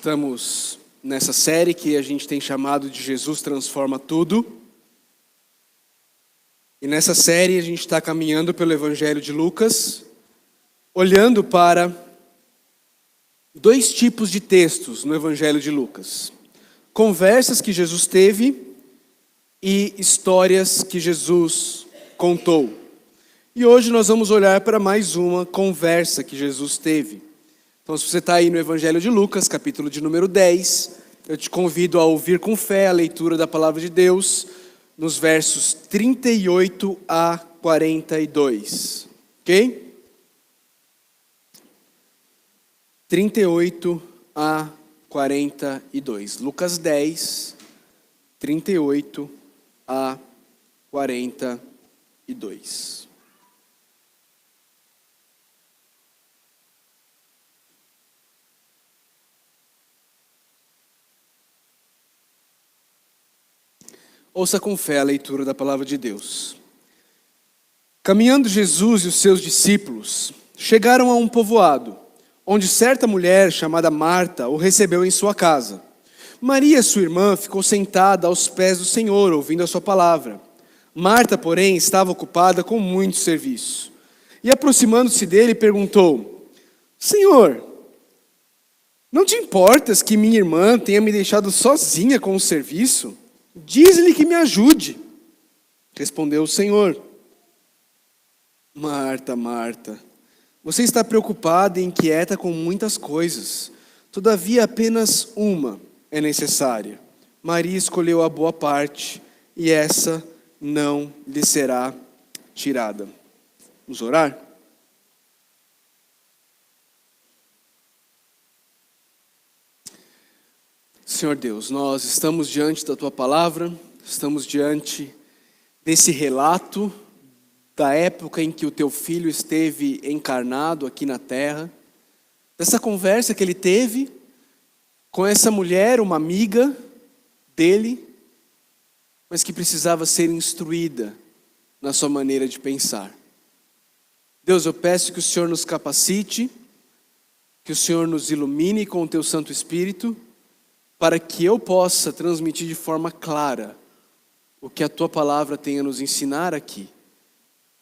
Estamos nessa série que a gente tem chamado de Jesus Transforma Tudo. E nessa série a gente está caminhando pelo Evangelho de Lucas, olhando para dois tipos de textos no Evangelho de Lucas. Conversas que Jesus teve e histórias que Jesus contou. E hoje nós vamos olhar para mais uma conversa que Jesus teve. Então, se você está aí no Evangelho de Lucas, capítulo de número 10, eu te convido a ouvir com fé a leitura da Palavra de Deus, nos versos 38 a 42. Ok? 38 a 42. Lucas 10, 38 a 42. Ouça com fé a leitura da Palavra de Deus. Caminhando Jesus e os seus discípulos, chegaram a um povoado, onde certa mulher chamada Marta o recebeu em sua casa. Maria, sua irmã, ficou sentada aos pés do Senhor, ouvindo a sua palavra. Marta, porém, estava ocupada com muito serviço. E aproximando-se dele, perguntou: Senhor, não te importas que minha irmã tenha me deixado sozinha com o serviço? Diz-lhe que me ajude. Respondeu o Senhor: Marta, Marta, você está preocupada e inquieta com muitas coisas. Todavia apenas uma é necessária. Maria escolheu a boa parte, e essa não lhe será tirada. Vamos orar? Senhor Deus, nós estamos diante da Tua Palavra, estamos diante desse relato da época em que o Teu Filho esteve encarnado aqui na Terra, dessa conversa que Ele teve com essa mulher, uma amiga dele, mas que precisava ser instruída na sua maneira de pensar. Deus, eu peço que o Senhor nos capacite, que o Senhor nos ilumine com o Teu Santo Espírito, para que eu possa transmitir de forma clara o que a Tua Palavra tem a nos ensinar aqui.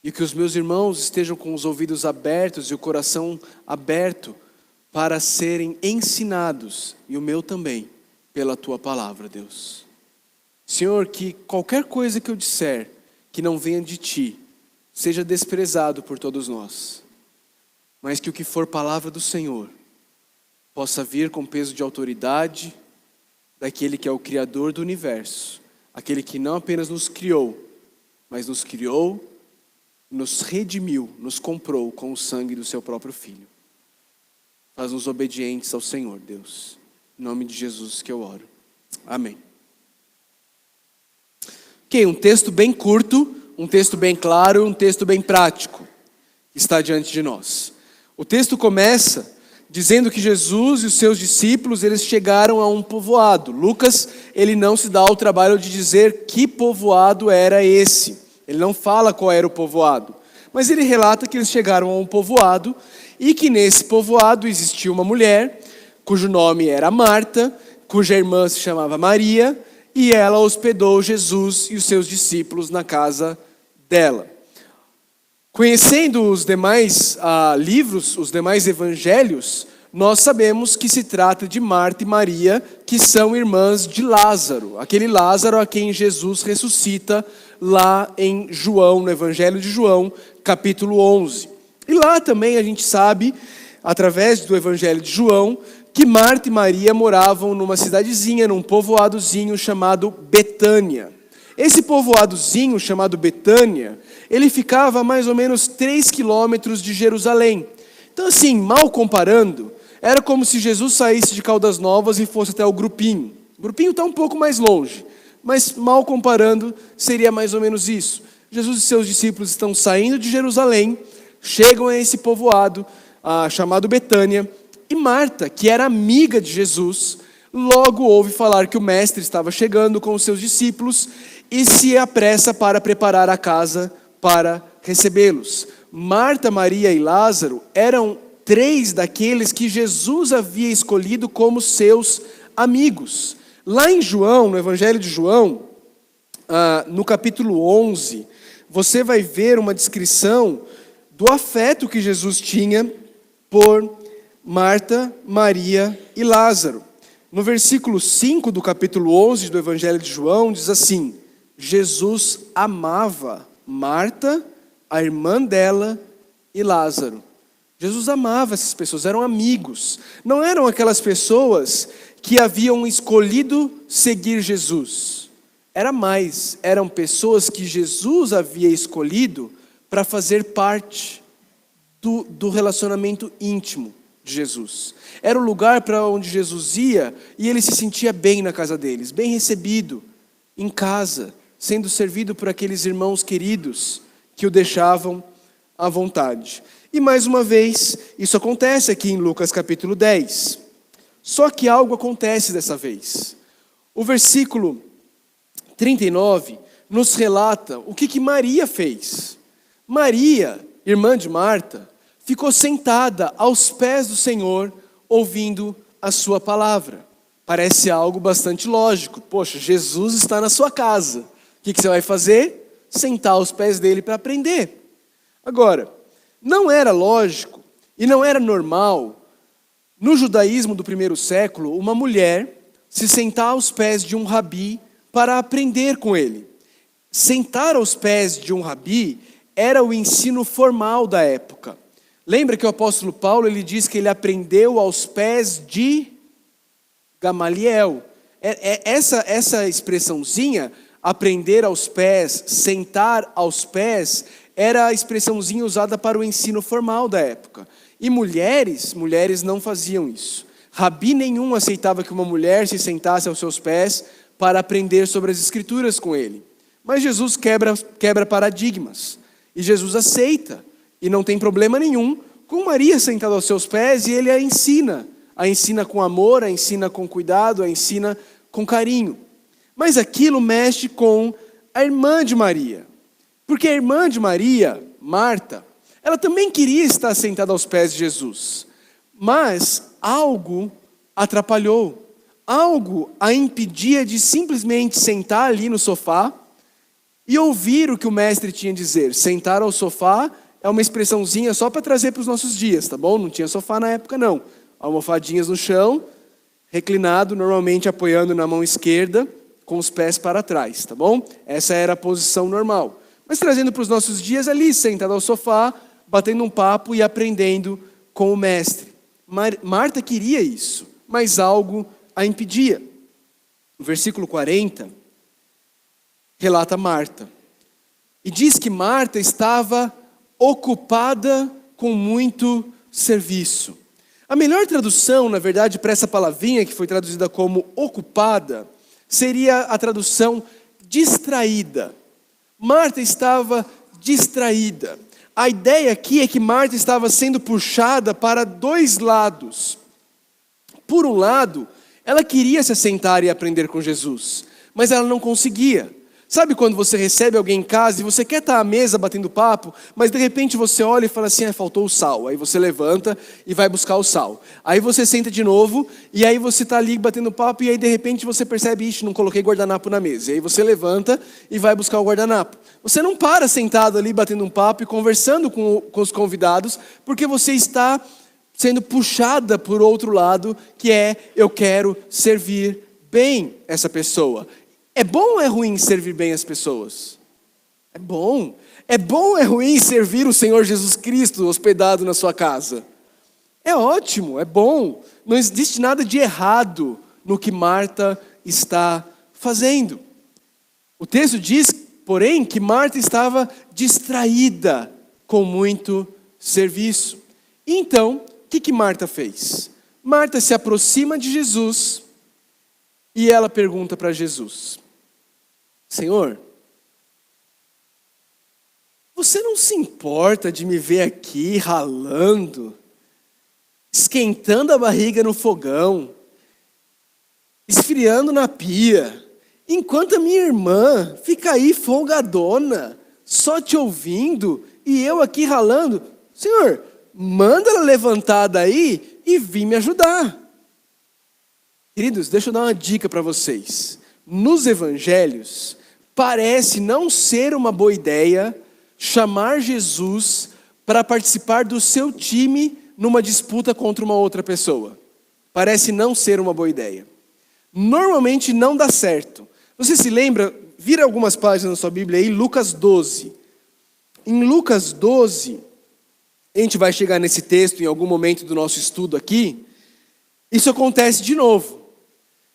E que os meus irmãos estejam com os ouvidos abertos e o coração aberto para serem ensinados, e o meu também, pela Tua Palavra, Deus. Senhor, que qualquer coisa que eu disser que não venha de Ti, seja desprezado por todos nós. Mas que o que for palavra do Senhor possa vir com peso de autoridade, daquele que é o Criador do universo, aquele que não apenas nos criou, mas nos criou, nos redimiu, nos comprou com o sangue do seu próprio Filho. Faz-nos obedientes ao Senhor, Deus. Em nome de Jesus que eu oro. Amém. Ok, um texto bem curto, um texto bem claro, um texto bem prático, que está diante de nós. O texto começa dizendo que Jesus e os seus discípulos, eles chegaram a um povoado. Lucas, ele não se dá ao trabalho de dizer que povoado era esse. Ele não fala qual era o povoado. Mas ele relata que eles chegaram a um povoado e que nesse povoado existia uma mulher, cujo nome era Marta, cuja irmã se chamava Maria, e ela hospedou Jesus e os seus discípulos na casa dela. Conhecendo os demais livros, os demais evangelhos, nós sabemos que se trata de Marta e Maria, que são irmãs de Lázaro. Aquele Lázaro a quem Jesus ressuscita lá em João, no Evangelho de João, capítulo 11. E lá também a gente sabe, através do Evangelho de João, que Marta e Maria moravam numa cidadezinha, num povoadozinho chamado Betânia. Esse povoadozinho chamado Betânia, ele ficava a mais ou menos 3 quilômetros de Jerusalém. Então assim, mal comparando, era como se Jesus saísse de Caldas Novas e fosse até o Grupinho. O Grupinho está um pouco mais longe, mas mal comparando, seria mais ou menos isso. Jesus e seus discípulos estão saindo de Jerusalém, chegam a esse povoado chamado Betânia, e Marta, que era amiga de Jesus, logo ouve falar que o mestre estava chegando com os seus discípulos e se apressa para preparar a casa para recebê-los. Marta, Maria e Lázaro eram 3 daqueles que Jesus havia escolhido como seus amigos. Lá em João, no Evangelho de João, no capítulo 11, você vai ver uma descrição do afeto que Jesus tinha por Marta, Maria e Lázaro. No versículo 5 do capítulo 11 do Evangelho de João, diz assim: Jesus amava Marta, a irmã dela e Lázaro. Jesus amava essas pessoas, eram amigos. Não eram aquelas pessoas que haviam escolhido seguir Jesus. Eram pessoas que Jesus havia escolhido para fazer parte do relacionamento íntimo de Jesus. Era o lugar para onde Jesus ia e ele se sentia bem na casa deles, bem recebido, em casa, sendo servido por aqueles irmãos queridos que o deixavam à vontade. E mais uma vez, isso acontece aqui em Lucas capítulo 10. Só que algo acontece dessa vez. O versículo 39 nos relata o que Maria fez. Maria, irmã de Marta, ficou sentada aos pés do Senhor, ouvindo a sua palavra. Parece algo bastante lógico. Poxa, Jesus está na sua casa. O que você vai fazer? Sentar aos pés dele para aprender. Agora, não era lógico e não era normal, no judaísmo do primeiro século, uma mulher se sentar aos pés de um rabi para aprender com ele. Sentar aos pés de um rabi era o ensino formal da época. Lembra que o apóstolo Paulo ele diz que ele aprendeu aos pés de Gamaliel. Essa expressãozinha, aprender aos pés, sentar aos pés, era a expressãozinha usada para o ensino formal da época. E mulheres não faziam isso. Rabi nenhum aceitava que uma mulher se sentasse aos seus pés para aprender sobre as escrituras com ele. Mas Jesus quebra paradigmas. E Jesus aceita. E não tem problema nenhum com Maria sentada aos seus pés e ele a ensina. A ensina com amor, a ensina com cuidado, a ensina com carinho. Mas aquilo mexe com a irmã de Maria. Porque a irmã de Maria, Marta, ela também queria estar sentada aos pés de Jesus. Mas algo atrapalhou. Algo a impedia de simplesmente sentar ali no sofá e ouvir o que o mestre tinha a dizer. Sentar ao sofá é uma expressãozinha só para trazer para os nossos dias, tá bom? Não tinha sofá na época, não. Almofadinhas no chão, reclinado, normalmente apoiando na mão esquerda, com os pés para trás, tá bom? Essa era a posição normal. Mas trazendo para os nossos dias ali, sentado ao sofá, batendo um papo e aprendendo com o mestre. Marta queria isso, mas algo a impedia. O versículo 40 relata Marta. E diz que Marta estava ocupada com muito serviço. A melhor tradução, na verdade, para essa palavrinha que foi traduzida como ocupada, seria a tradução distraída. Marta estava distraída. A ideia aqui é que Marta estava sendo puxada para dois lados. Por um lado, ela queria se assentar e aprender com Jesus, mas ela não conseguia. Sabe quando você recebe alguém em casa e você quer estar à mesa batendo papo, mas de repente você olha e fala assim, faltou o sal. Aí você levanta e vai buscar o sal. Aí você senta de novo e aí você está ali batendo papo e aí de repente você percebe, não coloquei guardanapo na mesa. E aí você levanta e vai buscar o guardanapo. Você não para sentado ali batendo um papo e conversando com os convidados, porque você está sendo puxada por outro lado, que é, eu quero servir bem essa pessoa. É bom ou é ruim servir bem as pessoas? É bom. É bom ou é ruim servir o Senhor Jesus Cristo hospedado na sua casa? É ótimo, é bom. Não existe nada de errado no que Marta está fazendo. O texto diz, porém, que Marta estava distraída com muito serviço. Então, o que Marta fez? Marta se aproxima de Jesus e ela pergunta para Jesus: Senhor, você não se importa de me ver aqui ralando, esquentando a barriga no fogão, esfriando na pia, enquanto a minha irmã fica aí folgadona, só te ouvindo, e eu aqui ralando? Senhor, manda ela levantar daí e vir me ajudar. Queridos, deixa eu dar uma dica para vocês. Nos evangelhos, parece não ser uma boa ideia chamar Jesus para participar do seu time numa disputa contra uma outra pessoa. Parece não ser uma boa ideia. Normalmente não dá certo. Você se lembra, vira algumas páginas na sua Bíblia aí, Lucas 12. Em Lucas 12, a gente vai chegar nesse texto em algum momento do nosso estudo aqui, isso acontece de novo.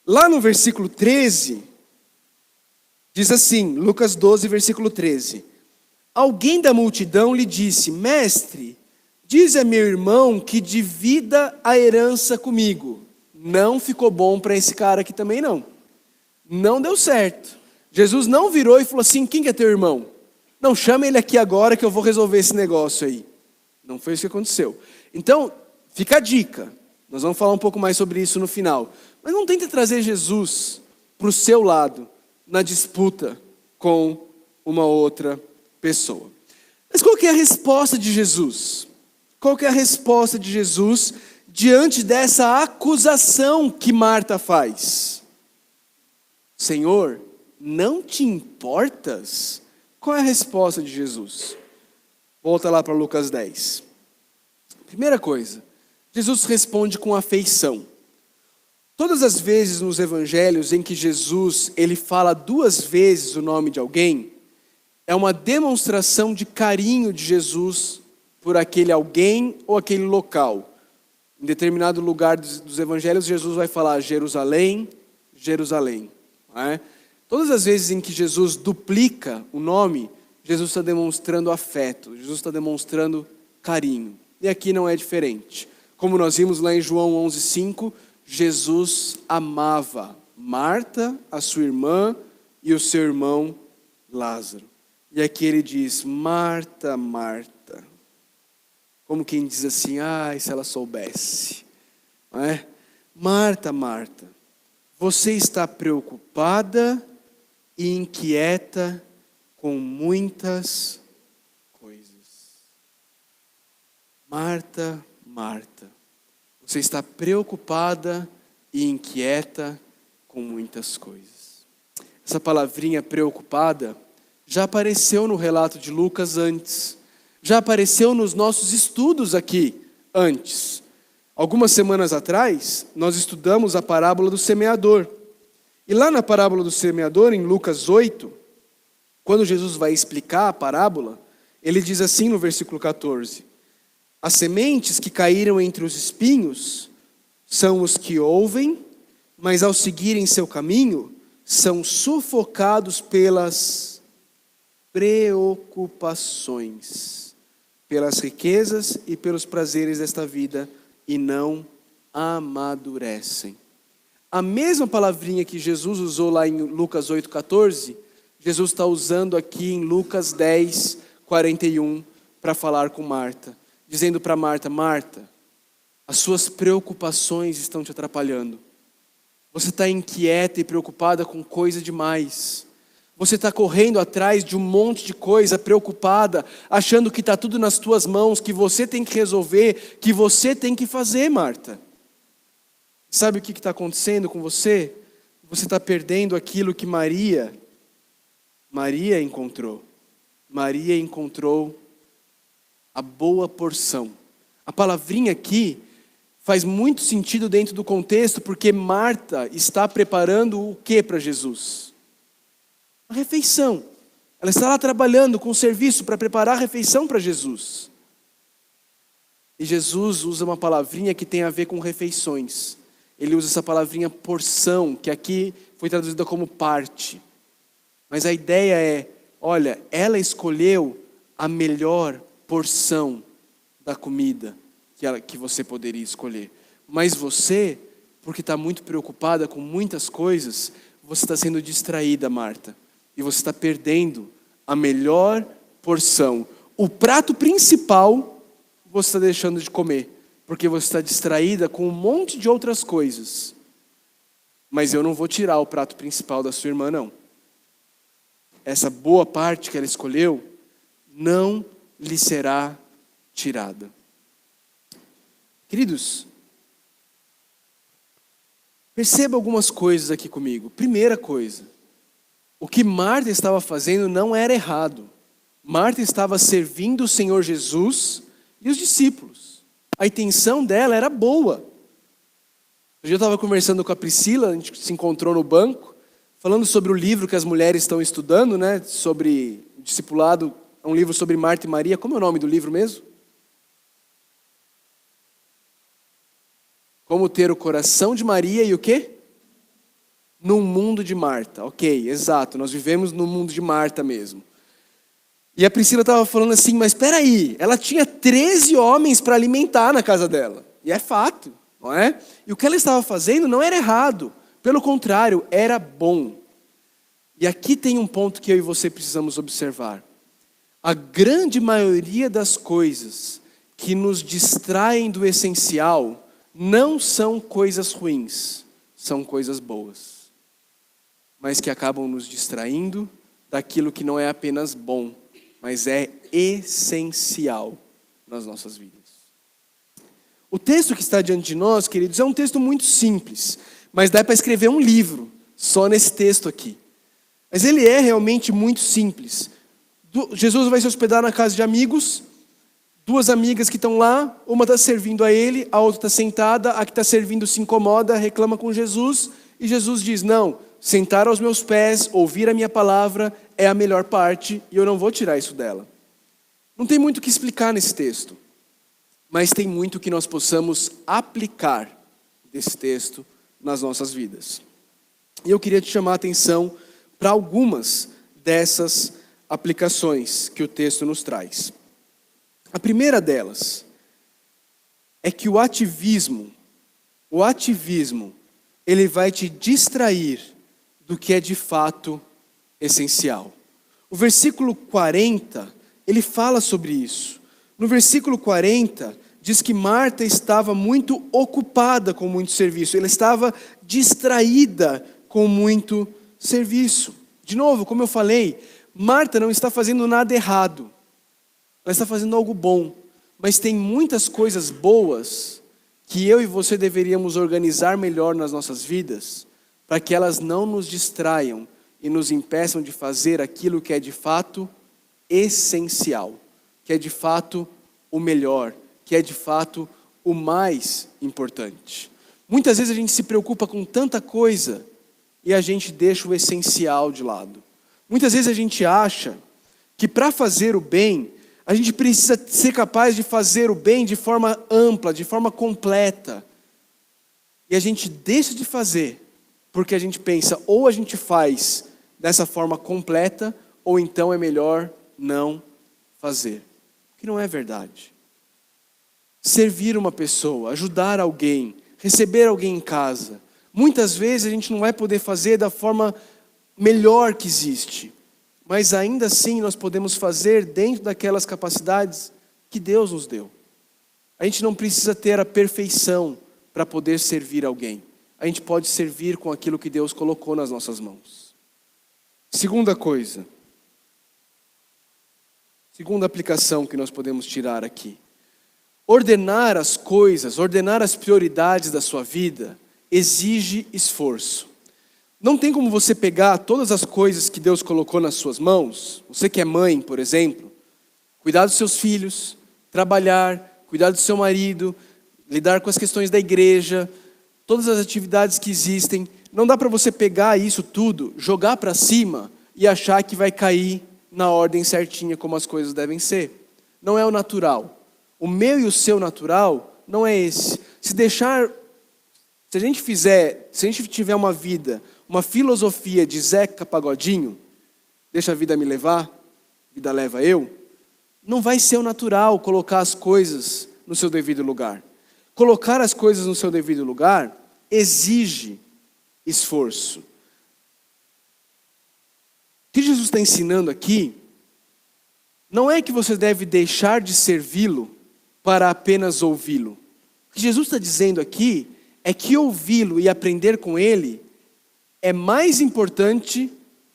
Lá no versículo 13, diz assim, Lucas 12, versículo 13. Alguém da multidão lhe disse, mestre, diz a meu irmão que divida a herança comigo. Não ficou bom para esse cara aqui também não. Não deu certo. Jesus não virou e falou assim, quem que é teu irmão? Não, chama ele aqui agora que eu vou resolver esse negócio aí. Não foi isso que aconteceu. Então, fica a dica. Nós vamos falar um pouco mais sobre isso no final. Mas não tente trazer Jesus para o seu lado na disputa com uma outra pessoa. Mas qual que é a resposta de Jesus? Qual que é a resposta de Jesus diante dessa acusação que Marta faz? Senhor, não te importas? Qual é a resposta de Jesus? Volta lá para Lucas 10. Primeira coisa, Jesus responde com afeição. Todas as vezes nos evangelhos em que Jesus ele fala 2 vezes o nome de alguém, é uma demonstração de carinho de Jesus por aquele alguém ou aquele local. Em determinado lugar dos evangelhos, Jesus vai falar Jerusalém, Jerusalém. Não é? Todas as vezes em que Jesus duplica o nome, Jesus está demonstrando afeto, Jesus está demonstrando carinho. E aqui não é diferente. Como nós vimos lá em João 11:5, Jesus amava Marta, a sua irmã e o seu irmão Lázaro. E aqui ele diz, Marta, Marta. Como quem diz assim, ai, se ela soubesse. Não é? Marta, Marta, você está preocupada e inquieta com muitas coisas. Marta, Marta, você está preocupada e inquieta com muitas coisas. Essa palavrinha preocupada já apareceu no relato de Lucas antes. Já apareceu nos nossos estudos aqui antes. Algumas semanas atrás, nós estudamos a parábola do semeador. E lá na parábola do semeador, em Lucas 8, quando Jesus vai explicar a parábola, ele diz assim no versículo 14: as sementes que caíram entre os espinhos são os que ouvem, mas ao seguirem seu caminho, são sufocados pelas preocupações, pelas riquezas e pelos prazeres desta vida, e não amadurecem. A mesma palavrinha que Jesus usou lá em Lucas 8,14, Jesus está usando aqui em Lucas 10:41 para falar com Marta, dizendo para Marta, Marta, as suas preocupações estão te atrapalhando. Você está inquieta e preocupada com coisa demais. Você está correndo atrás de um monte de coisa, preocupada, achando que está tudo nas tuas mãos, que você tem que resolver, que você tem que fazer, Marta. Sabe o que está acontecendo com você? Você está perdendo aquilo que Maria encontrou. Maria encontrou a boa porção. A palavrinha aqui faz muito sentido dentro do contexto, porque Marta está preparando o que para Jesus? A refeição. Ela está lá trabalhando com o serviço para preparar a refeição para Jesus. E Jesus usa uma palavrinha que tem a ver com refeições. Ele usa essa palavrinha porção, que aqui foi traduzida como parte. Mas a ideia é, olha, ela escolheu a melhor porção da comida que você poderia escolher. Mas você, porque está muito preocupada com muitas coisas, você está sendo distraída, Marta. E você está perdendo a melhor porção. O prato principal, você está deixando de comer. Porque você está distraída com um monte de outras coisas. Mas eu não vou tirar o prato principal da sua irmã, não. Essa boa parte que ela escolheu, não lhe será tirada. Queridos, perceba algumas coisas aqui comigo. Primeira coisa, o que Marta estava fazendo não era errado. Marta estava servindo o Senhor Jesus e os discípulos. A intenção dela era boa. Hoje eu estava conversando com a Priscila, a gente se encontrou no banco, falando sobre o livro que as mulheres estão estudando, né? Sobre discipulado, é um livro sobre Marta e Maria. Como é o nome do livro mesmo? Como ter o coração de Maria e o quê? Num mundo de Marta. Ok, exato, nós vivemos no mundo de Marta mesmo. E a Priscila estava falando assim, mas espera aí, ela tinha 13 homens para alimentar na casa dela. E é fato, não é? E o que ela estava fazendo não era errado. Pelo contrário, era bom. E aqui tem um ponto que eu e você precisamos observar. A grande maioria das coisas que nos distraem do essencial não são coisas ruins, são coisas boas. Mas que acabam nos distraindo daquilo que não é apenas bom, mas é essencial nas nossas vidas. O texto que está diante de nós, queridos, é um texto muito simples, mas dá para escrever um livro só nesse texto aqui. Mas ele é realmente muito simples. Jesus vai se hospedar na casa de amigos, duas amigas que estão lá, uma está servindo a ele, a outra está sentada, a que está servindo se incomoda, reclama com Jesus, e Jesus diz, não, sentar aos meus pés, ouvir a minha palavra é a melhor parte e eu não vou tirar isso dela. Não tem muito o que explicar nesse texto, mas tem muito que nós possamos aplicar desse texto nas nossas vidas. E eu queria te chamar a atenção para algumas dessas aplicações que o texto nos traz. A primeira delas é que o ativismo, ele vai te distrair do que é de fato essencial. O versículo 40, ele fala sobre isso. No versículo 40, diz que Marta estava muito ocupada com muito serviço. Ela estava distraída com muito serviço. De novo, como eu falei, Marta não está fazendo nada errado. Ela está fazendo algo bom. Mas tem muitas coisas boas que eu e você deveríamos organizar melhor nas nossas vidas, para que elas não nos distraiam e nos impeçam de fazer aquilo que é de fato essencial, que é de fato o melhor, que é de fato o mais importante. Muitas vezes a gente se preocupa com tanta coisa e a gente deixa o essencial de lado. Muitas vezes a gente acha que para fazer o bem, a gente precisa ser capaz de fazer o bem de forma ampla, de forma completa. E a gente deixa de fazer, porque a gente pensa, ou a gente faz dessa forma completa, ou então é melhor não fazer. O que não é verdade. Servir uma pessoa, ajudar alguém, receber alguém em casa. Muitas vezes a gente não vai poder fazer da forma melhor que existe. Mas ainda assim nós podemos fazer dentro daquelas capacidades que Deus nos deu. A gente não precisa ter a perfeição para poder servir alguém. A gente pode servir com aquilo que Deus colocou nas nossas mãos. Segunda coisa. Segunda aplicação que nós podemos tirar aqui. Ordenar as coisas, ordenar as prioridades da sua vida, exige esforço. Não tem como você pegar todas as coisas que Deus colocou nas suas mãos, você que é mãe, por exemplo, cuidar dos seus filhos, trabalhar, cuidar do seu marido, lidar com as questões da igreja, todas as atividades que existem. Não dá para você pegar isso tudo, jogar para cima e achar que vai cair na ordem certinha como as coisas devem ser. Não é o natural. O meu e o seu natural não é esse. Se a gente tiver uma vida, uma filosofia de Zeca Pagodinho, deixa a vida me levar, a vida leva eu, não vai ser o natural colocar as coisas no seu devido lugar. Colocar as coisas no seu devido lugar exige esforço. O que Jesus está ensinando aqui não é que você deve deixar de servi-lo para apenas ouvi-lo. O que Jesus está dizendo aqui é que ouvi-lo e aprender com ele é mais importante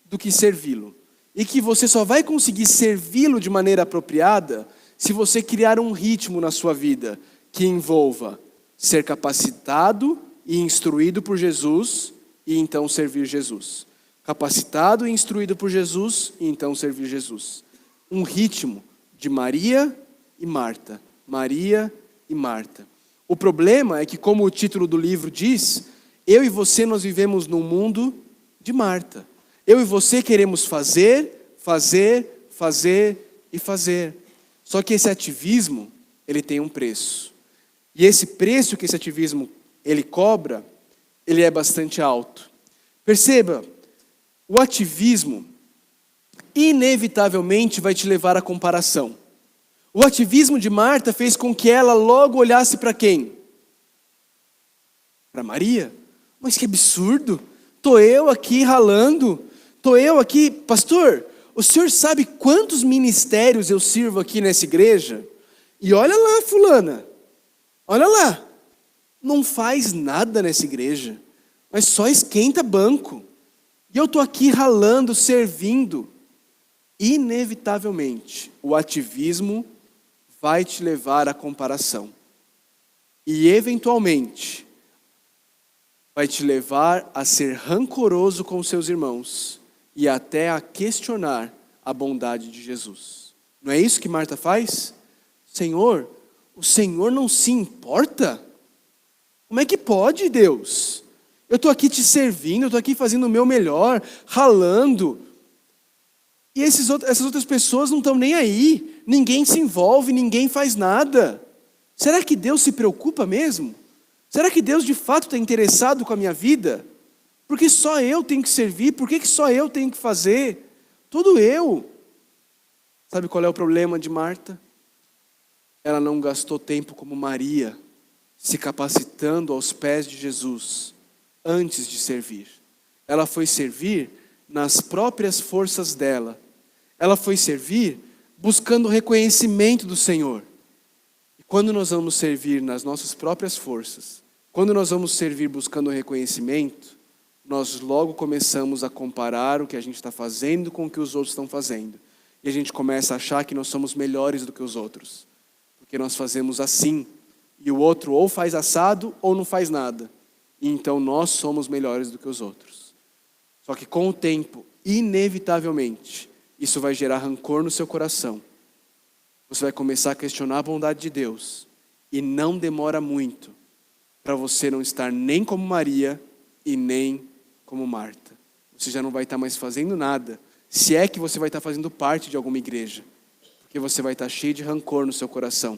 do que servi-lo. E que você só vai conseguir servi-lo de maneira apropriada se você criar um ritmo na sua vida que envolva ser capacitado e instruído por Jesus e então servir Jesus. Capacitado e instruído por Jesus e então servir Jesus. Um ritmo de Maria e Marta. Maria e Marta. O problema é que, como o título do livro diz, eu e você nós vivemos num mundo de Marta. Eu e você queremos fazer, fazer, fazer e fazer. Só que esse ativismo, ele tem um preço. E esse preço que esse ativismo ele cobra, ele é bastante alto. Perceba, o ativismo inevitavelmente vai te levar à comparação. O ativismo de Marta fez com que ela logo olhasse para quem? Para Maria. Mas que absurdo! Estou eu aqui ralando, estou eu aqui, pastor, o senhor sabe quantos ministérios eu sirvo aqui nessa igreja? E olha lá, fulana, olha lá, não faz nada nessa igreja, mas só esquenta banco. E eu estou aqui ralando, servindo. Inevitavelmente, o ativismo vai te levar à comparação. E, eventualmente, vai te levar a ser rancoroso com seus irmãos e até a questionar a bondade de Jesus. Não é isso que Marta faz? Senhor, o Senhor não se importa? Como é que pode, Deus? Eu estou aqui te servindo, eu estou aqui fazendo o meu melhor, ralando. E essas outras pessoas não estão nem aí. Ninguém se envolve, ninguém faz nada. Será que Deus se preocupa mesmo? Será que Deus de fato está interessado com a minha vida? Porque só eu tenho que servir, por que só eu tenho que fazer? Tudo eu. Sabe qual é o problema de Marta? Ela não gastou tempo como Maria, se capacitando aos pés de Jesus, antes de servir. Ela foi servir nas próprias forças dela. Ela foi servir buscando o reconhecimento do Senhor. E quando nós vamos servir nas nossas próprias forças, quando nós vamos servir buscando o reconhecimento, nós logo começamos a comparar o que a gente está fazendo com o que os outros estão fazendo. E a gente começa a achar que nós somos melhores do que os outros. Porque nós fazemos assim, e o outro ou faz assado ou não faz nada. E então nós somos melhores do que os outros. Só que com o tempo, inevitavelmente, isso vai gerar rancor no seu coração. Você vai começar a questionar a bondade de Deus. E não demora muito para você não estar nem como Maria e nem como Marta. Você já não vai estar mais fazendo nada, se é que você vai estar fazendo parte de alguma igreja. Porque você vai estar cheio de rancor no seu coração.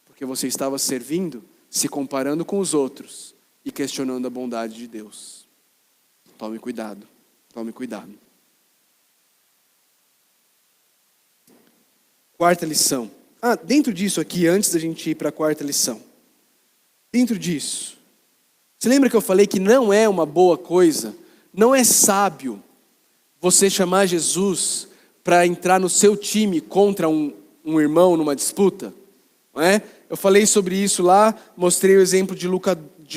Porque você estava servindo, se comparando com os outros e questionando a bondade de Deus. Tome cuidado, tome cuidado. Quarta lição. Dentro disso aqui, antes da gente ir para a quarta lição. Dentro disso, você lembra que eu falei que não é uma boa coisa, não é sábio você chamar Jesus para entrar no seu time contra um irmão numa disputa? Não é? Eu falei sobre isso lá, mostrei o exemplo de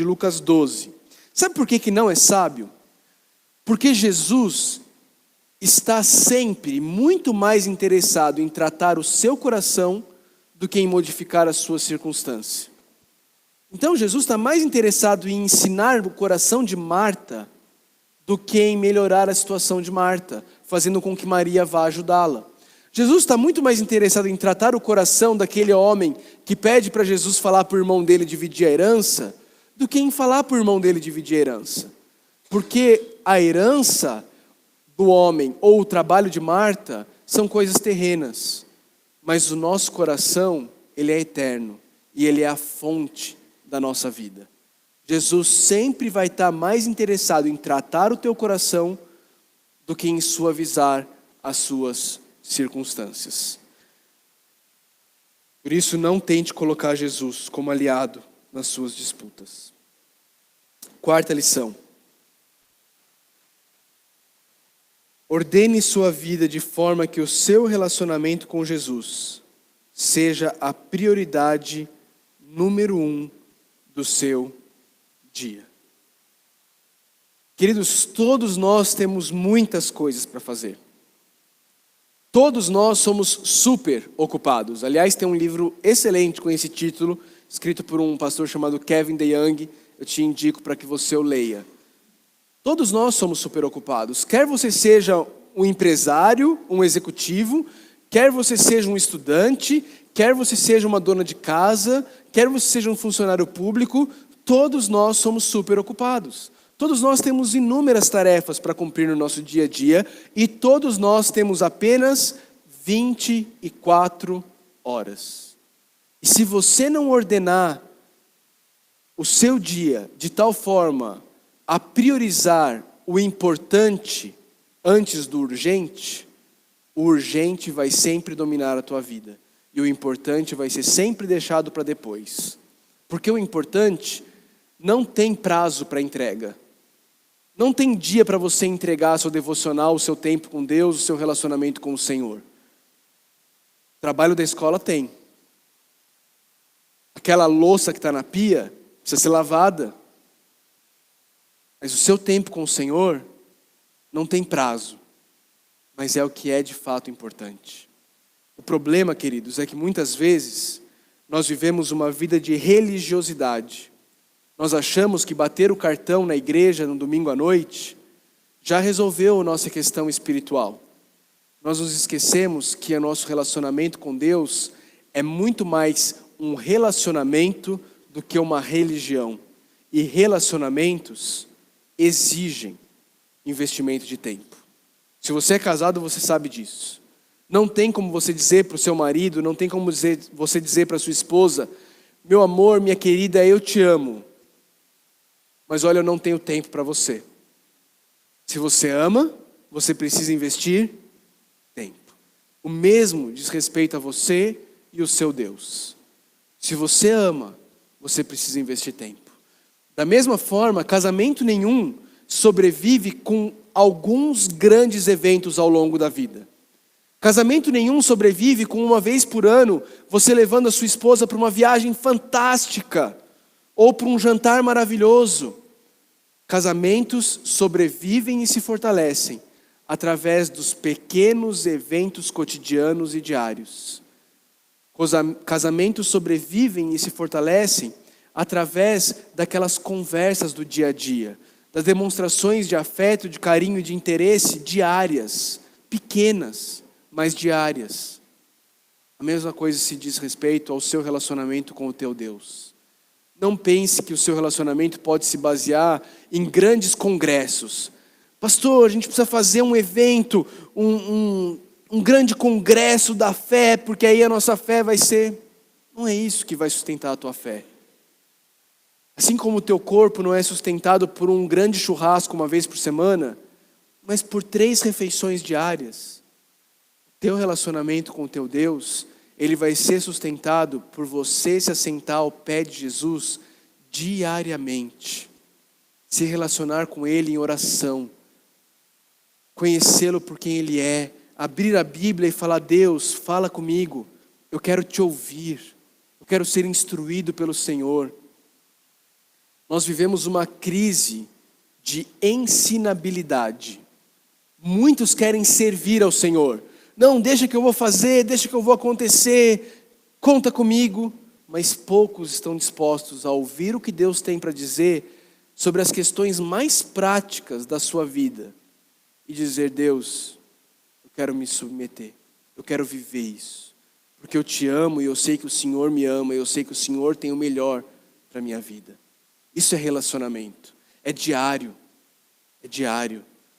Lucas 12. Sabe por que não é sábio? Porque Jesus está sempre muito mais interessado em tratar o seu coração do que em modificar a sua circunstância. Então Jesus está mais interessado em ensinar o coração de Marta do que em melhorar a situação de Marta, fazendo com que Maria vá ajudá-la. Jesus está muito mais interessado em tratar o coração daquele homem que pede para Jesus falar para o irmão dele dividir a herança, do que em falar para o irmão dele dividir a herança. Porque a herança do homem ou o trabalho de Marta são coisas terrenas. Mas o nosso coração, ele é eterno e ele é a fonte da nossa vida. Jesus sempre vai estar mais interessado em tratar o teu coração do que em suavizar as suas circunstâncias. Por isso, não tente colocar Jesus como aliado nas suas disputas. Quarta lição. Ordene sua vida de forma que o seu relacionamento com Jesus seja a prioridade número 1 do seu dia. Queridos, todos nós temos muitas coisas para fazer. Todos nós somos super ocupados. Aliás, tem um livro excelente com esse título escrito por um pastor chamado Kevin DeYoung. Eu te indico para que você o leia. Todos nós somos superocupados. Quer você seja um empresário, um executivo, quer você seja um estudante, quer você seja uma dona de casa, quer você seja um funcionário público, todos nós somos superocupados. Todos nós temos inúmeras tarefas para cumprir no nosso dia a dia e todos nós temos apenas 24 horas. E se você não ordenar o seu dia de tal forma a priorizar o importante antes do urgente, o urgente vai sempre dominar a tua vida. E o importante vai ser sempre deixado para depois. Porque o importante não tem prazo para entrega. Não tem dia para você entregar seu devocional, o seu tempo com Deus, o seu relacionamento com o Senhor. O trabalho da escola tem. Aquela louça que está na pia precisa ser lavada. Mas o seu tempo com o Senhor não tem prazo. Mas é o que é de fato importante. O problema, queridos, é que muitas vezes nós vivemos uma vida de religiosidade. Nós achamos que bater o cartão na igreja no domingo à noite já resolveu a nossa questão espiritual. Nós nos esquecemos que o nosso relacionamento com Deus é muito mais um relacionamento do que uma religião. E relacionamentos exigem investimento de tempo. Se você é casado, você sabe disso. Não tem como você dizer para o seu marido, não tem como você dizer para a sua esposa: meu amor, minha querida, eu te amo. Mas olha, eu não tenho tempo para você. Se você ama, você precisa investir tempo. O mesmo diz respeito a você e o seu Deus. Se você ama, você precisa investir tempo. Da mesma forma, casamento nenhum sobrevive com alguns grandes eventos ao longo da vida. Casamento nenhum sobrevive com uma vez por ano você levando a sua esposa para uma viagem fantástica ou para um jantar maravilhoso. Casamentos sobrevivem e se fortalecem através dos pequenos eventos cotidianos e diários. Casamentos sobrevivem e se fortalecem através daquelas conversas do dia a dia, das demonstrações de afeto, de carinho e de interesse diárias, pequenas, mas diárias. A mesma coisa se diz respeito ao seu relacionamento com o teu Deus. Não pense que o seu relacionamento pode se basear em grandes congressos. Pastor, a gente precisa fazer um evento, um grande congresso da fé, porque aí a nossa fé vai ser... Não é isso que vai sustentar a tua fé. Assim como o teu corpo não é sustentado por um grande churrasco uma vez por semana, mas por 3 refeições diárias. Teu relacionamento com o teu Deus, ele vai ser sustentado por você se assentar ao pé de Jesus diariamente. Se relacionar com Ele em oração. Conhecê-lo por quem Ele é. Abrir a Bíblia e falar: Deus, fala comigo. Eu quero te ouvir. Eu quero ser instruído pelo Senhor. Nós vivemos uma crise de ensinabilidade. Muitos querem servir ao Senhor. Não, deixa que eu vou fazer, deixa que eu vou acontecer, conta comigo. Mas poucos estão dispostos a ouvir o que Deus tem para dizer sobre as questões mais práticas da sua vida. E dizer: Deus, eu quero me submeter, eu quero viver isso. Porque eu te amo e eu sei que o Senhor me ama, e eu sei que o Senhor tem o melhor para a minha vida. Isso é relacionamento, é diário.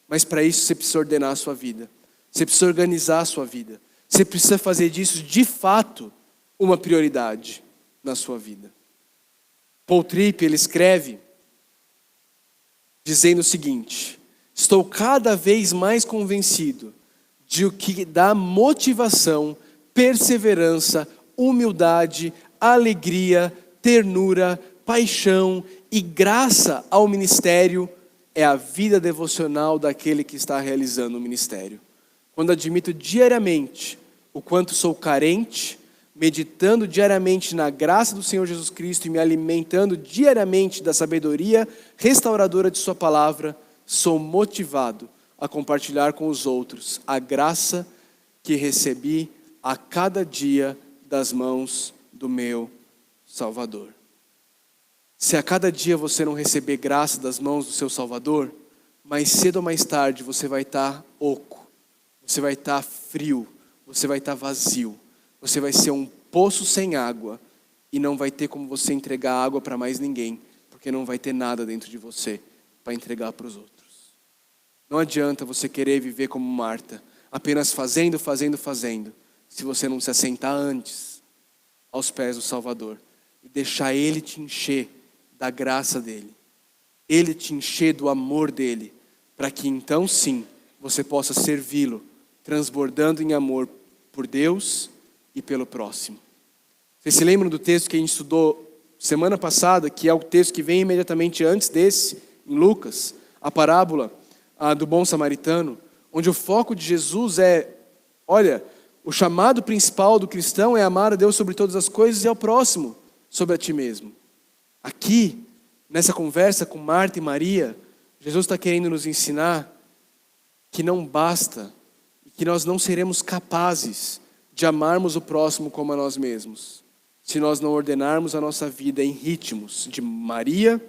Mas para isso você precisa ordenar a sua vida. Você precisa organizar a sua vida. Você precisa fazer disso, de fato, uma prioridade na sua vida. Paul Tripp, ele escreve dizendo o seguinte: estou cada vez mais convencido de o que dá motivação, perseverança, humildade, alegria, ternura, paixão e graça ao ministério é a vida devocional daquele que está realizando o ministério. Quando admito diariamente o quanto sou carente, meditando diariamente na graça do Senhor Jesus Cristo e me alimentando diariamente da sabedoria restauradora de sua palavra, sou motivado a compartilhar com os outros a graça que recebi a cada dia das mãos do meu Salvador. Se a cada dia você não receber graça das mãos do seu Salvador, mais cedo ou mais tarde você vai estar oco, você vai estar frio, você vai estar vazio, você vai ser um poço sem água e não vai ter como você entregar água para mais ninguém, porque não vai ter nada dentro de você para entregar para os outros. Não adianta você querer viver como Marta, apenas fazendo, se você não se assentar antes aos pés do Salvador e deixar Ele te encher da graça dEle, Ele te encher do amor dEle, para que então sim você possa servi-lo, transbordando em amor por Deus e pelo próximo. Vocês se lembram do texto que a gente estudou semana passada, que é o texto que vem imediatamente antes desse, em Lucas, a parábola do bom samaritano, onde o foco de Jesus é, olha, o chamado principal do cristão é amar a Deus sobre todas as coisas e ao próximo sobre a ti mesmo. Aqui, nessa conversa com Marta e Maria, Jesus está querendo nos ensinar que não basta, que nós não seremos capazes de amarmos o próximo como a nós mesmos, se nós não ordenarmos a nossa vida em ritmos de Maria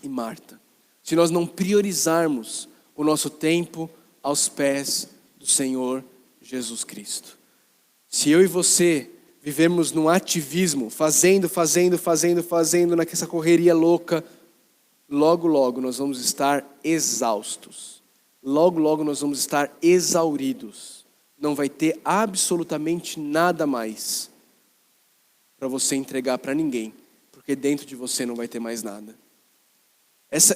e Marta, se nós não priorizarmos o nosso tempo aos pés do Senhor Jesus Cristo. Se eu e você vivemos num ativismo, fazendo, nessa correria louca, logo nós vamos estar exaustos. Logo nós vamos estar exauridos. Não vai ter absolutamente nada mais para você entregar para ninguém, porque dentro de você não vai ter mais nada. Essa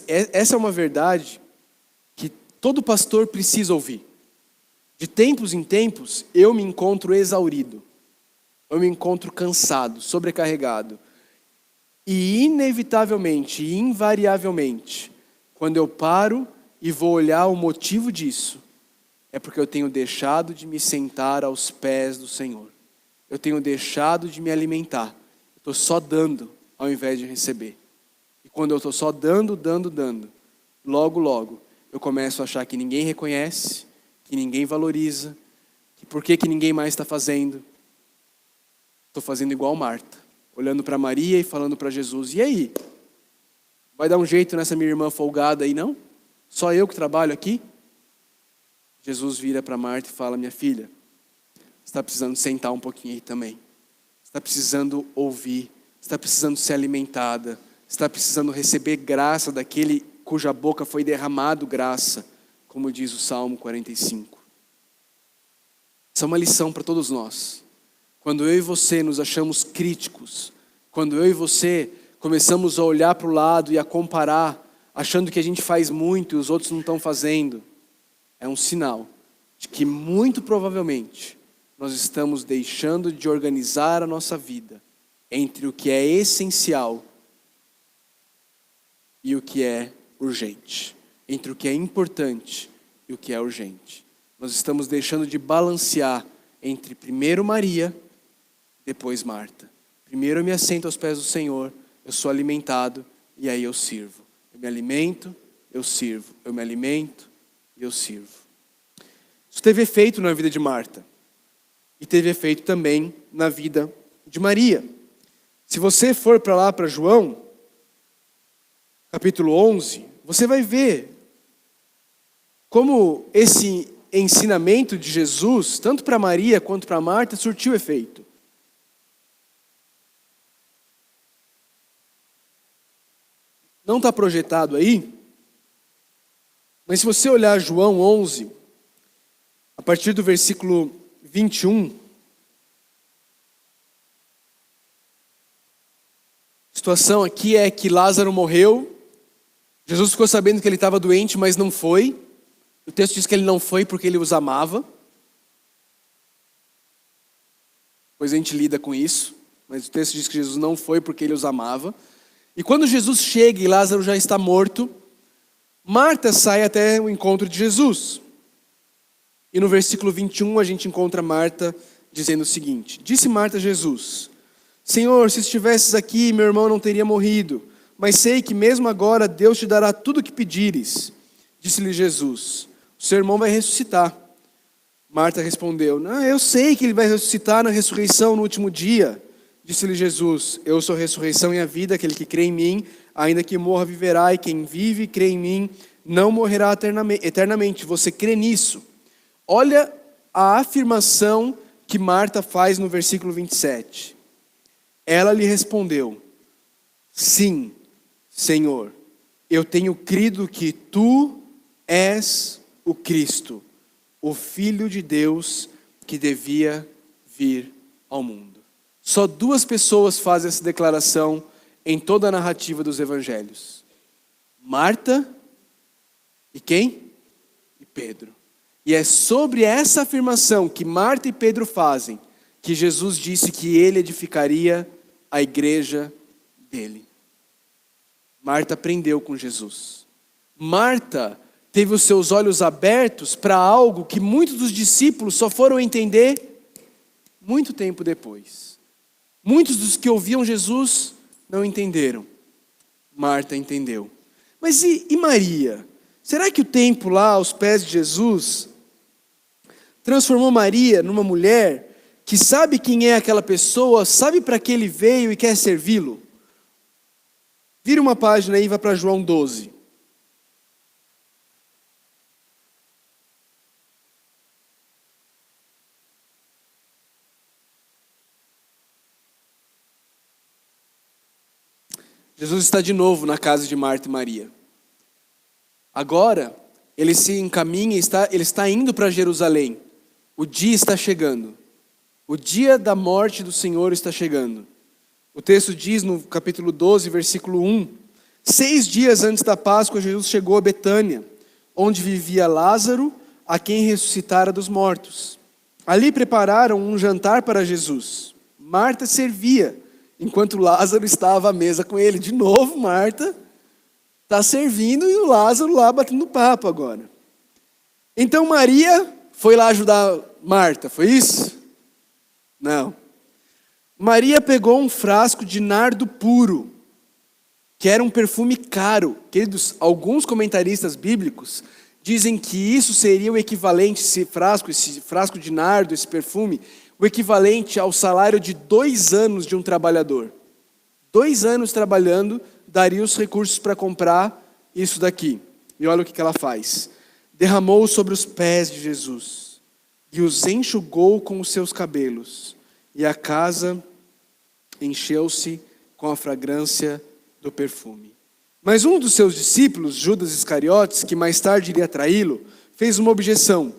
é uma verdade que todo pastor precisa ouvir. De tempos em tempos, eu me encontro exaurido. Eu me encontro cansado, sobrecarregado. E inevitavelmente, invariavelmente, quando eu paro e vou olhar o motivo disso, é porque eu tenho deixado de me sentar aos pés do Senhor. Eu tenho deixado de me alimentar. Eu estou só dando ao invés de receber. E quando eu estou só dando, logo, eu começo a achar que ninguém reconhece, que ninguém valoriza, que por que ninguém mais está fazendo. Estou fazendo igual Marta, olhando para Maria e falando para Jesus, e aí? Vai dar um jeito nessa minha irmã folgada aí, não? Só eu que trabalho aqui? Jesus vira para Marta e fala, minha filha, você está precisando sentar um pouquinho aí também. Você está precisando ouvir, você está precisando ser alimentada, você está precisando receber graça daquele cuja boca foi derramado graça, como diz o Salmo 45. Essa é uma lição para todos nós. Quando eu e você nos achamos críticos, quando eu e você começamos a olhar para o lado e a comparar, achando que a gente faz muito e os outros não estão fazendo, é um sinal de que muito provavelmente nós estamos deixando de organizar a nossa vida entre o que é essencial e o que é urgente, entre o que é importante e o que é urgente. Nós estamos deixando de balancear entre primeiro Maria, depois Marta. Primeiro eu me assento aos pés do Senhor, eu sou alimentado e aí eu sirvo. Eu me alimento, eu sirvo. Eu me alimento e eu sirvo. Isso teve efeito na vida de Marta. E teve efeito também na vida de Maria. Se você for para lá, para João, capítulo 11, você vai ver como esse ensinamento de Jesus, tanto para Maria quanto para Marta, surtiu efeito. Não está projetado aí, mas se você olhar João 11, a partir do versículo 21, a situação aqui é que Lázaro morreu, Jesus ficou sabendo que ele estava doente, mas não foi. O texto diz que ele não foi porque ele os amava. Depois a gente lida com isso, mas o texto diz que Jesus não foi porque ele os amava. E quando Jesus chega e Lázaro já está morto, Marta sai até o encontro de Jesus. E no versículo 21 a gente encontra Marta dizendo o seguinte: disse Marta a Jesus, Senhor, se estivesses aqui, meu irmão não teria morrido, mas sei que mesmo agora Deus te dará tudo o que pedires. Disse-lhe Jesus, o seu irmão vai ressuscitar. Marta respondeu, não, eu sei que ele vai ressuscitar na ressurreição no último dia. Disse-lhe Jesus: eu sou a ressurreição e a vida, aquele que crê em mim, ainda que morra, viverá, e quem vive e crê em mim, não morrerá eternamente. Você crê nisso? Olha a afirmação que Marta faz no versículo 27. Ela lhe respondeu: sim, Senhor, eu tenho crido que tu és o Cristo, o Filho de Deus que devia vir ao mundo. Só duas pessoas fazem essa declaração em toda a narrativa dos evangelhos: Marta e quem? E Pedro. E é sobre essa afirmação que Marta e Pedro fazem que Jesus disse que ele edificaria a igreja dele. Marta aprendeu com Jesus. Marta teve os seus olhos abertos para algo que muitos dos discípulos só foram entender muito tempo depois. Muitos dos que ouviam Jesus não entenderam. Marta entendeu. Mas e Maria? Será que o tempo lá aos pés de Jesus transformou Maria numa mulher que sabe quem é aquela pessoa, sabe para que ele veio e quer servi-lo? Vira uma página aí e vá para João 12. Jesus está de novo na casa de Marta e Maria. Agora, ele se encaminha, ele está indo para Jerusalém. O dia está chegando. O dia da morte do Senhor está chegando. O texto diz no capítulo 12, versículo 1: 6 dias antes da Páscoa, Jesus chegou a Betânia, onde vivia Lázaro, a quem ressuscitara dos mortos. Ali prepararam um jantar para Jesus. Marta servia, enquanto Lázaro estava à mesa com ele. De novo, Marta está servindo e o Lázaro lá batendo papo agora. Então Maria foi lá ajudar Marta, foi isso? Não. Maria pegou um frasco de nardo puro, que era um perfume caro. Queridos, alguns comentaristas bíblicos dizem que isso seria o equivalente, esse frasco de nardo, esse perfume, o equivalente ao salário de 2 anos de um trabalhador. 2 anos trabalhando daria os recursos para comprar isso daqui. E olha o que ela faz. Derramou sobre os pés de Jesus e os enxugou com os seus cabelos. E a casa encheu-se com a fragrância do perfume. Mas um dos seus discípulos, Judas Iscariotes, que mais tarde iria traí-lo, fez uma objeção.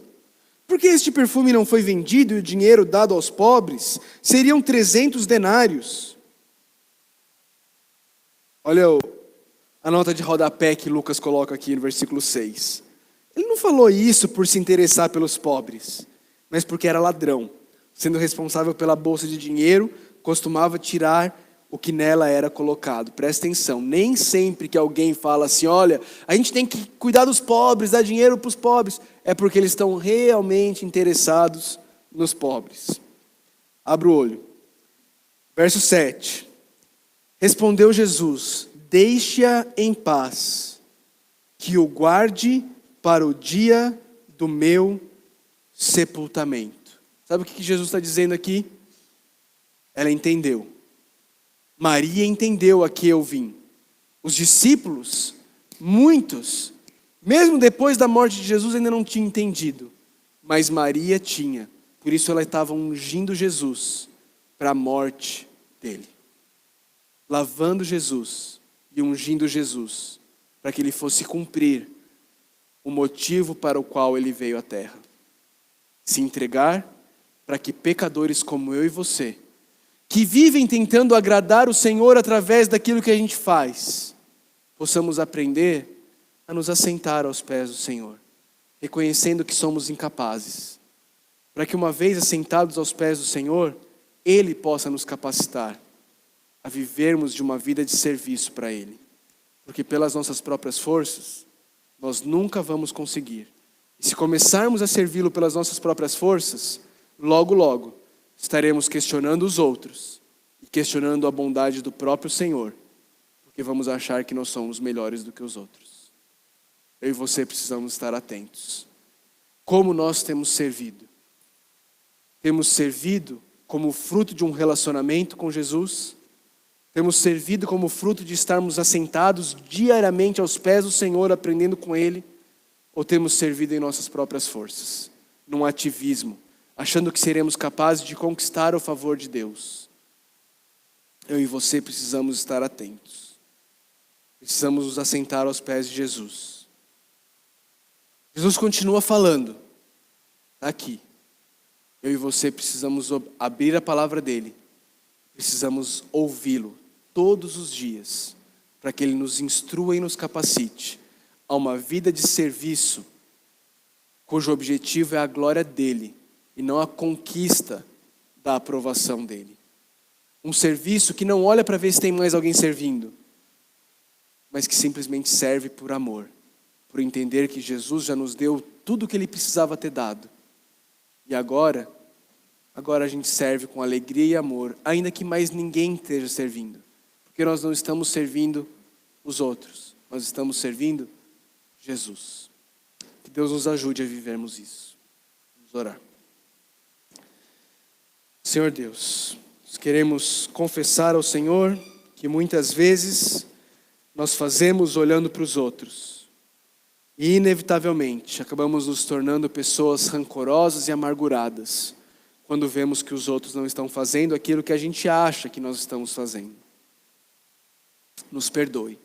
Por que este perfume não foi vendido e o dinheiro dado aos pobres? Seriam 300 denários. Olha a nota de rodapé que Lucas coloca aqui no versículo 6. Ele não falou isso por se interessar pelos pobres, mas porque era ladrão. Sendo responsável pela bolsa de dinheiro, costumava tirar o que nela era colocado. Presta atenção, nem sempre que alguém fala assim: olha, a gente tem que cuidar dos pobres, dar dinheiro para os pobres, é porque eles estão realmente interessados nos pobres. Abra o olho. Verso 7. Respondeu Jesus: deixe-a em paz, que o guarde para o dia do meu sepultamento. Sabe o que Jesus está dizendo aqui? Ela entendeu. Maria entendeu a que eu vim. Os discípulos, muitos, mesmo depois da morte de Jesus, ainda não tinham entendido. Mas Maria tinha. Por isso ela estava ungindo Jesus para a morte dele. Lavando Jesus e ungindo Jesus para que ele fosse cumprir o motivo para o qual ele veio à terra. Se entregar para que pecadores como eu e você, que vivem tentando agradar o Senhor através daquilo que a gente faz, possamos aprender a nos assentar aos pés do Senhor, reconhecendo que somos incapazes, para que uma vez assentados aos pés do Senhor, Ele possa nos capacitar a vivermos de uma vida de serviço para Ele, porque pelas nossas próprias forças, nós nunca vamos conseguir. E se começarmos a servi-lo pelas nossas próprias forças, logo, logo, estaremos questionando os outros e questionando a bondade do próprio Senhor, porque vamos achar que nós somos melhores do que os outros. Eu e você precisamos estar atentos. Como nós temos servido? Temos servido como fruto de um relacionamento com Jesus? Temos servido como fruto de estarmos assentados diariamente aos pés do Senhor, aprendendo com Ele? Ou temos servido em nossas próprias forças, num ativismo, achando que seremos capazes de conquistar o favor de Deus? Eu e você precisamos estar atentos. Precisamos nos assentar aos pés de Jesus. Jesus continua falando. Está aqui. Eu e você precisamos abrir a palavra dele. Precisamos ouvi-lo todos os dias, para que ele nos instrua e nos capacite a uma vida de serviço, cujo objetivo é a glória dele e não a conquista da aprovação dele. Um serviço que não olha para ver se tem mais alguém servindo, mas que simplesmente serve por amor, por entender que Jesus já nos deu tudo o que ele precisava ter dado. E agora a gente serve com alegria e amor, ainda que mais ninguém esteja servindo. Porque nós não estamos servindo os outros, nós estamos servindo Jesus. Que Deus nos ajude a vivermos isso. Vamos orar. Senhor Deus, nós queremos confessar ao Senhor que muitas vezes nós fazemos olhando para os outros. E inevitavelmente acabamos nos tornando pessoas rancorosas e amarguradas, quando vemos que os outros não estão fazendo aquilo que a gente acha que nós estamos fazendo. Nos perdoe.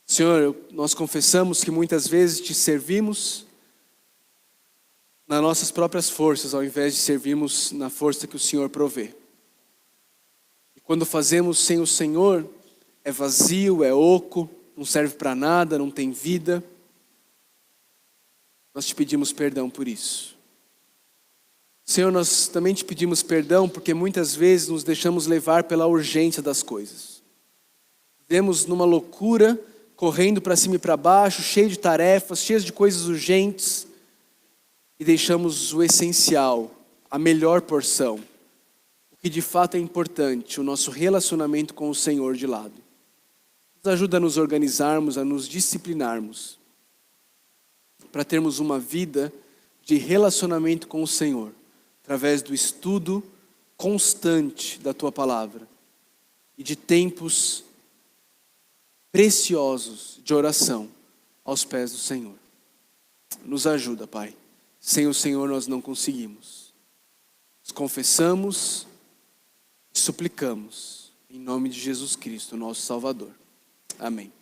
Senhor, nós confessamos que muitas vezes te servimos nas nossas próprias forças, ao invés de servirmos na força que o Senhor provê. E quando fazemos sem o Senhor, é vazio, é oco, não serve para nada, não tem vida. Nós te pedimos perdão por isso. Senhor, nós também te pedimos perdão porque muitas vezes nos deixamos levar pela urgência das coisas. Vivemos numa loucura, correndo para cima e para baixo, cheio de tarefas, cheios de coisas urgentes, e deixamos o essencial, a melhor porção, o que de fato é importante, o nosso relacionamento com o Senhor de lado. Nos ajuda a nos organizarmos, a nos disciplinarmos, para termos uma vida de relacionamento com o Senhor, através do estudo constante da Tua Palavra e de tempos preciosos de oração aos pés do Senhor. Nos ajuda, Pai. Sem o Senhor nós não conseguimos. Nos confessamos e suplicamos em nome de Jesus Cristo, nosso Salvador. Amém.